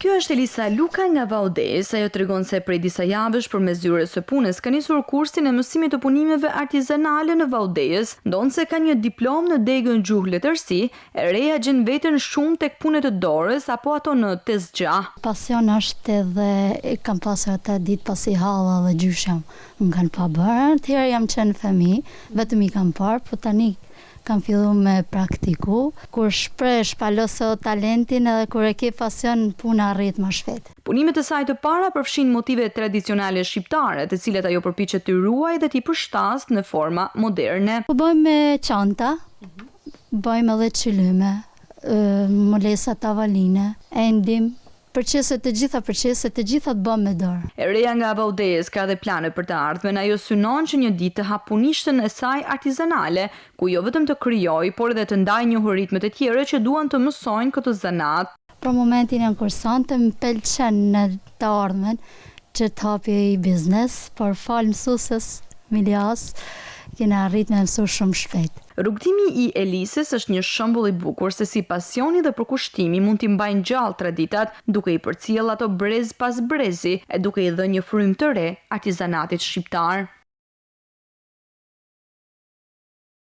Kjo është Elisa Luka nga Vaudès. Ajo tregon se prej disa javësh përmes zyres së punës ka nisur kursin e mësimit të punimeve artizanale në Vaudès, ndonse ka një diplomë në degën gjuhë letërsi, e reja gjen veten shumë tek punët e dorës apo ato në tezgah. Pasion është edhe kam pasur atë ditë pasi halla dhe gjyshem më kanë pa bërë. Atëherë jam qenë fëmijë, vetëm i kam parë, po tani kam filluar me praktiku. Kur shpreh shpalos talentin edhe kur e ke pasion, puna arrit më shpejt. Punimet e saj të para përfshin motive tradicionale shqiptare, të cilat ajo përpiqet të ruajë dhe t'i përshtas në forma moderne. Po bëjmë me çanta, bëjmë edhe çilyme, molesa tavaline, endim. Përqeset të gjitha të bëm me dorë. E reja nga Vaudès ka dhe plane për të ardhmen. Ajo synon që një ditë të hap punishtën e saj artizanale, ku jo vetëm të krijojë, por edhe të ndajë njohuritë të tjerë që duan të mësojnë këtë zanat. Për momentin jam kursante, më pëlqen në të ardhmen që të hapi biznes, por fal mësueses Milias, kena arrit me mësu shumë shpejt. Rrugtimi i Elisës është një shembull i bukur se si pasioni dhe përkushtimi mund t'i mbajnë gjallë traditat, duke i përcjell ato brez pas brezi e duke i dhënë një frymë të re artizanatit shqiptar.